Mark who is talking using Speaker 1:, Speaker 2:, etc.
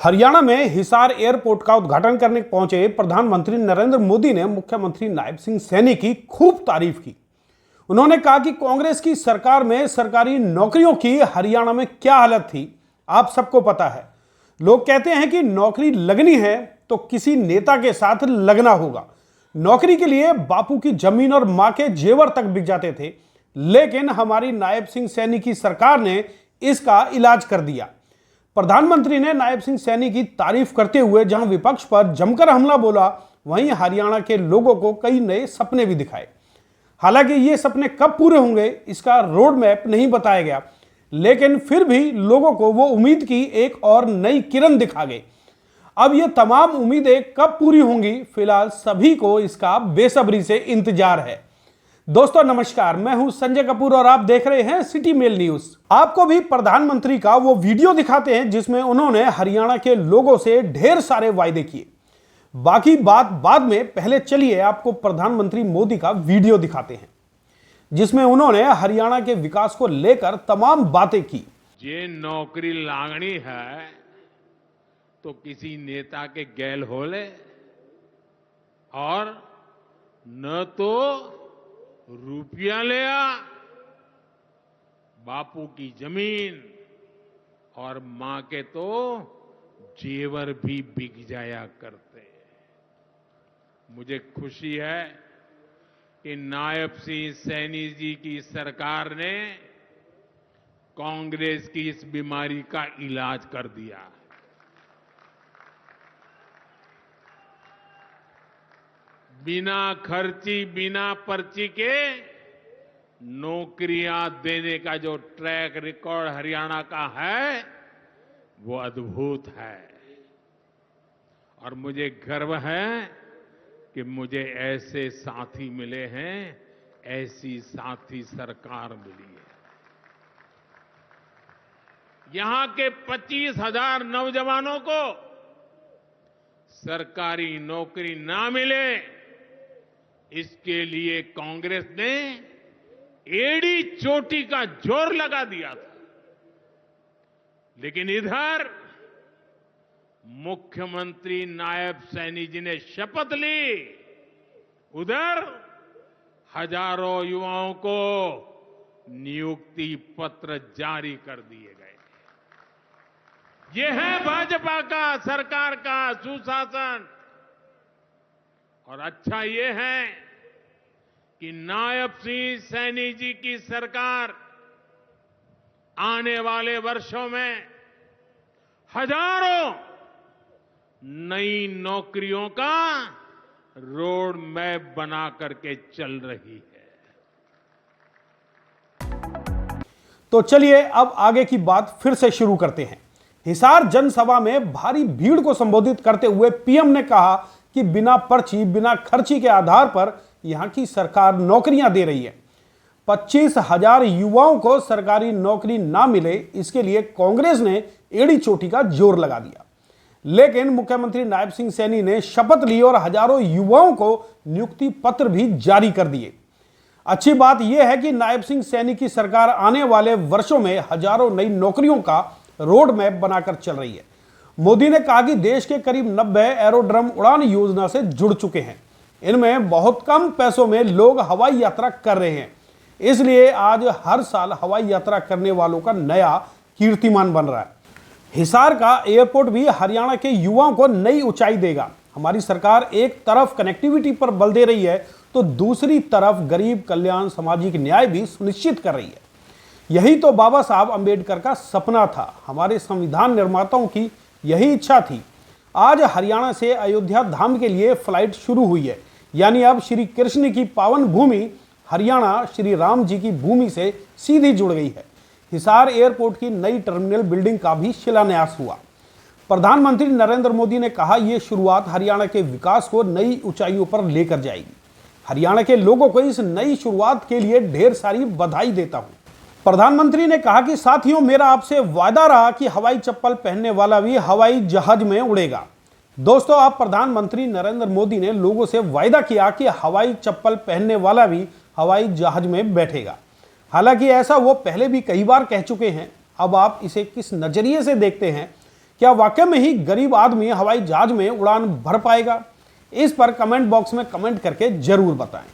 Speaker 1: हरियाणा में हिसार एयरपोर्ट का उद्घाटन करने पहुंचे प्रधानमंत्री नरेंद्र मोदी ने मुख्यमंत्री नायब सिंह सैनी की खूब तारीफ की। उन्होंने कहा कि कांग्रेस की सरकार में सरकारी नौकरियों की हरियाणा में क्या हालत थी आप सबको पता है। लोग कहते हैं कि नौकरी लगनी है तो किसी नेता के साथ लगना होगा। नौकरी के लिए बापू की जमीन और मां के जेवर तक बिक जाते थे, लेकिन हमारी नायब सिंह सैनी की सरकार ने इसका इलाज कर दिया। प्रधानमंत्री ने नायब सिंह सैनी की तारीफ करते हुए जहां विपक्ष पर जमकर हमला बोला, वहीं हरियाणा के लोगों को कई नए सपने भी दिखाए। हालांकि ये सपने कब पूरे होंगे इसका रोड मैप नहीं बताया गया, लेकिन फिर भी लोगों को वो उम्मीद की एक और नई किरण दिखा गए। अब ये तमाम उम्मीदें कब पूरी होंगी, फिलहाल सभी को इसका बेसब्री से इंतजार है। दोस्तों नमस्कार, मैं हूं संजय कपूर और आप देख रहे हैं सिटी मेल न्यूज। आपको भी प्रधानमंत्री का वो वीडियो दिखाते हैं जिसमें उन्होंने हरियाणा के लोगों से ढेर सारे वायदे किए। बाकी बात बाद में, पहले चलिए आपको प्रधानमंत्री मोदी का वीडियो दिखाते हैं जिसमें उन्होंने हरियाणा के विकास को लेकर तमाम बातें की।
Speaker 2: ये नौकरी लागनी है तो किसी नेता के गैल हो ले, और न तो रुपया ले आ, बापू की जमीन और मां के तो जेवर भी बिक जाया करते हैं। मुझे खुशी है कि नायब सिंह सैनी जी की सरकार ने कांग्रेस की इस बीमारी का इलाज कर दिया। बिना खर्ची बिना पर्ची के नौकरियां देने का जो ट्रैक रिकॉर्ड हरियाणा का है वो अद्भुत है, और मुझे गर्व है कि मुझे ऐसे साथी मिले हैं, ऐसी साथी सरकार मिली है। यहां के 25,000 नौजवानों को सरकारी नौकरी ना मिले, इसके लिए कांग्रेस ने एड़ी चोटी का जोर लगा दिया था। लेकिन इधर मुख्यमंत्री नायब सैनी जी ने शपथ ली, उधर हजारों युवाओं को नियुक्ति पत्र जारी कर दिए गए। यह है भाजपा का, सरकार का सुशासन। और अच्छा ये है कि नायब सिंह सैनी जी की सरकार आने वाले वर्षों में हजारों नई नौकरियों का रोड मैप बना करके चल रही है।
Speaker 1: तो चलिए अब आगे की बात फिर से शुरू करते हैं। हिसार जनसभा में भारी भीड़ को संबोधित करते हुए पीएम ने कहा कि बिना पर्ची बिना खर्ची के आधार पर यहां की सरकार नौकरियां दे रही है। 25,000 युवाओं को सरकारी नौकरी ना मिले, इसके लिए कांग्रेस ने एड़ी चोटी का जोर लगा दिया। लेकिन मुख्यमंत्री नायब सिंह सैनी ने शपथ ली और हजारों युवाओं को नियुक्ति पत्र भी जारी कर दिए। अच्छी बात यह है कि नायब सिंह सैनी की सरकार आने वाले वर्षों में हजारों नई नौकरियों का रोड मैप बनाकर चल रही है। मोदी ने कहा कि देश के करीब 90 एरोड्रम उड़ान योजना से जुड़ चुके हैं। इनमें बहुत कम पैसों में लोग हवाई यात्रा कर रहे हैं, इसलिए आज हर साल हवाई यात्रा करने वालों का नया कीर्तिमान बन रहा है। हिसार का एयरपोर्ट भी हरियाणा के युवाओं को नई ऊंचाई देगा। हमारी सरकार एक तरफ कनेक्टिविटी पर बल दे रही है तो दूसरी तरफ गरीब कल्याण, सामाजिक न्याय भी सुनिश्चित कर रही है। यही तो बाबा साहब अंबेडकर का सपना था, हमारे संविधान निर्माताओं की यही इच्छा थी। आज हरियाणा से अयोध्या धाम के लिए फ्लाइट शुरू हुई है, यानी अब श्री कृष्ण की पावन भूमि हरियाणा श्री राम जी की भूमि से सीधी जुड़ गई है। हिसार एयरपोर्ट की नई टर्मिनल बिल्डिंग का भी शिलान्यास हुआ। प्रधानमंत्री नरेंद्र मोदी ने कहा यह शुरुआत हरियाणा के विकास को नई ऊंचाइयों पर लेकर जाएगी। हरियाणा के लोगों को इस नई शुरुआत के लिए ढेर सारी बधाई देता हूं। प्रधानमंत्री ने कहा कि साथियों, मेरा आपसे वादा रहा कि हवाई चप्पल पहनने वाला भी हवाई जहाज में उड़ेगा। दोस्तों, अब प्रधानमंत्री नरेंद्र मोदी ने लोगों से वायदा किया कि हवाई चप्पल पहनने वाला भी हवाई जहाज में बैठेगा। हालांकि ऐसा वो पहले भी कई बार कह चुके हैं। अब आप इसे किस नजरिए से देखते हैं क्या वाकई में ही गरीब आदमी हवाई जहाज में उड़ान भर पाएगा? इस पर कमेंट बॉक्स में कमेंट करके जरूर बताएं।